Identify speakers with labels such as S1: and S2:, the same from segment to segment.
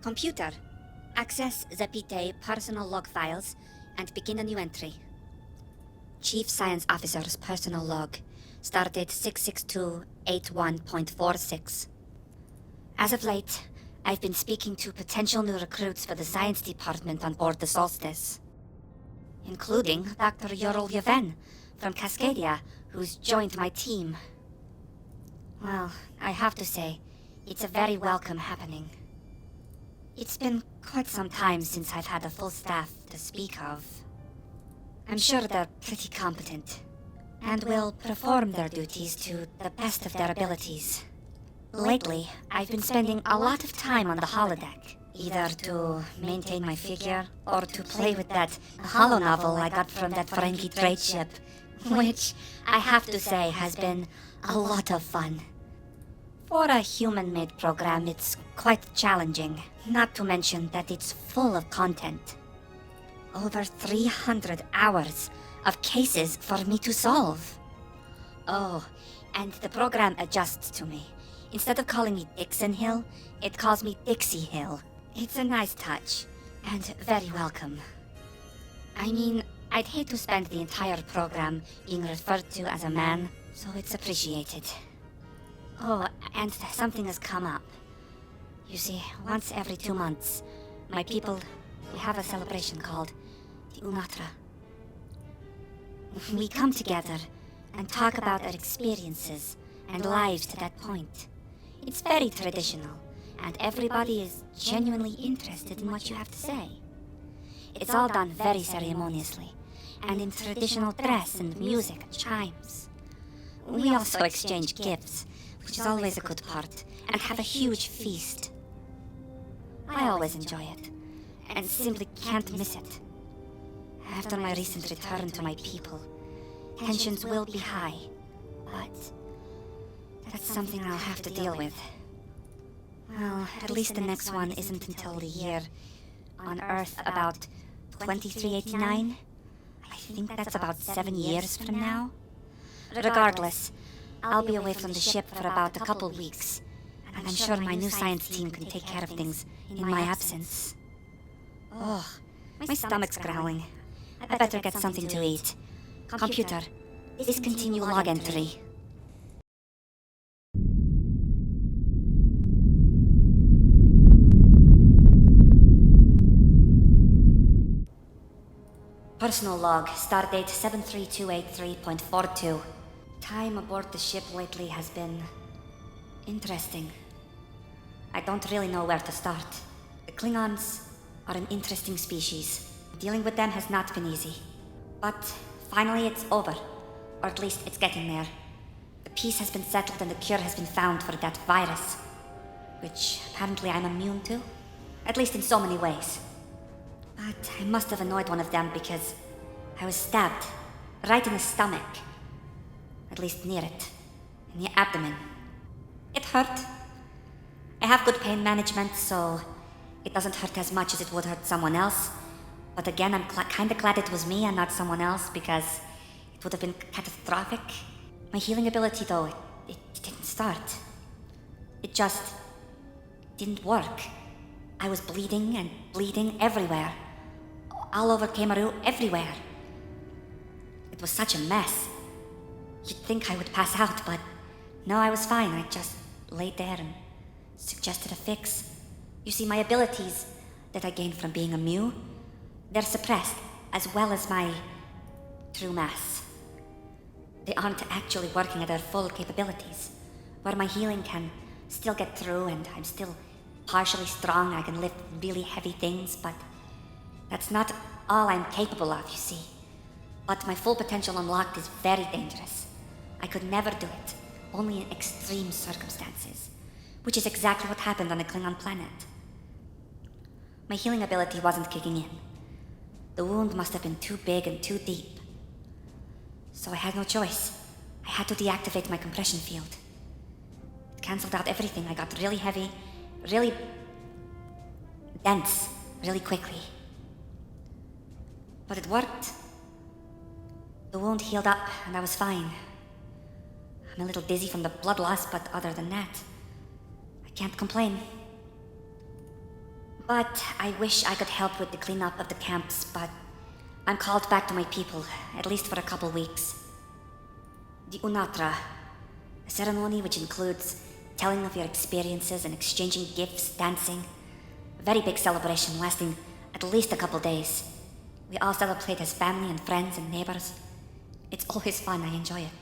S1: Computer, access the PTA personal log files and begin a new entry. Chief Science Officer's personal log, stardate 66281.46. As of late, I've been speaking to potential new recruits for the science department on board the Solstice, including Dr. Yorol Yevhen from Cascadia, who's joined my team. Well, I have to say, it's a very welcome happening. It's been quite some time since I've had a full staff to speak of. I'm sure they're pretty competent, and will perform their duties to the best of their abilities. Lately, I've been spending a lot of time on the holodeck, either to maintain my figure, or to play with that holonovel I got from that Ferengi trade ship, which, I have to say, has been a lot of fun. For a human-made program, it's quite challenging, not to mention that it's full of content. Over 300 hours of cases for me to solve. Oh, and the program adjusts to me. Instead of calling me Dixon Hill, it calls me Dixie Hill. It's a nice touch, and very welcome. I mean, I'd hate to spend the entire program being referred to as a man, so it's appreciated. Oh, and something has come up. You see, once every 2 months, my people, we have a celebration called the Unatra. We come together and talk about our experiences and lives to that point. It's very traditional, and everybody is genuinely interested in what you have to say. It's all done very ceremoniously, and in traditional dress and music and chimes. We also exchange gifts, which is always a good part, and have a huge feast. I always enjoy it, and simply can't miss it. After my recent return to my people, tensions will be high, but that's something I'll have to deal with. Well, at least the next one isn't until the year on Earth about 2389. I think that's about 7 years from now. Regardless, I'll be away from the ship for about a couple weeks, and I'm sure my new science team can take care of things in my absence. Oh, my stomach's growling. I better get something to eat. Computer, discontinue log entry. Personal log, stardate 73283.42. Time aboard the ship lately has been interesting. I don't really know where to start. The Klingons are an interesting species. Dealing with them has not been easy. But finally it's over, or at least it's getting there. The peace has been settled and the cure has been found for that virus, which apparently I'm immune to, at least in so many ways. But I must have annoyed one of them because I was stabbed right in the stomach. At least near it, in the abdomen. It hurt. I have good pain management, so it doesn't hurt as much as it would hurt someone else. But again, I'm kinda glad it was me and not someone else, because it would have been catastrophic. My healing ability, though, it didn't start. It just didn't work. I was bleeding and bleeding everywhere. All over Kemaru, everywhere. It was such a mess. You'd think I would pass out, but no, I was fine. I just laid there and suggested a fix. You see, my abilities that I gained from being a Mew, they're suppressed, as well as my true mass. They aren't actually working at their full capabilities, where my healing can still get through and I'm still partially strong. I can lift really heavy things, but that's not all I'm capable of, you see. But my full potential unlocked is very dangerous. I could never do it, only in extreme circumstances, which is exactly what happened on the Klingon planet. My healing ability wasn't kicking in. The wound must have been too big and too deep. So I had no choice. I had to deactivate my compression field. It cancelled out everything. I got really heavy, really dense, really quickly. But it worked. The wound healed up and I was fine. I'm a little dizzy from the blood loss, but other than that, I can't complain. But I wish I could help with the cleanup of the camps, but I'm called back to my people, at least for a couple weeks. The Unatra, a ceremony which includes telling of your experiences and exchanging gifts, dancing. A very big celebration lasting at least a couple days. We all celebrate as family and friends and neighbors. It's always fun, I enjoy it.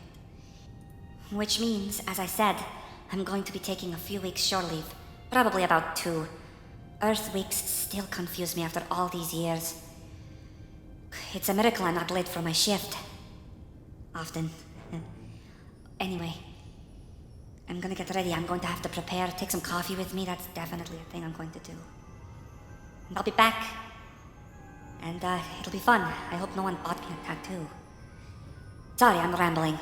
S1: Which means, as I said, I'm going to be taking a few weeks shore leave, probably about 2. Earth weeks still confuse me after all these years. It's a miracle I'm not late for my shift. Often. Anyway, I'm gonna get ready. I'm going to have to prepare, take some coffee with me. That's definitely a thing I'm going to do. And I'll be back. And it'll be fun. I hope no one bought me a tattoo. Sorry, I'm rambling.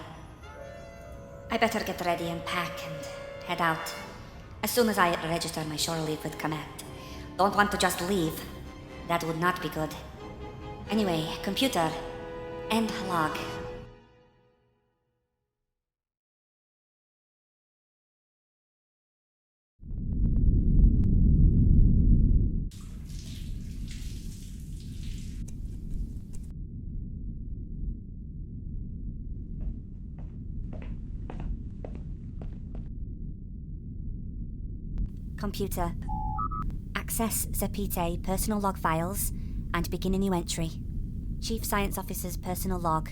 S1: I better get ready and pack and head out. As soon as I register my shore leave with command. Don't want to just leave. That would not be good. Anyway, computer, end log. Computer. Access Zepite personal log files and begin a new entry. Chief Science Officer's personal log.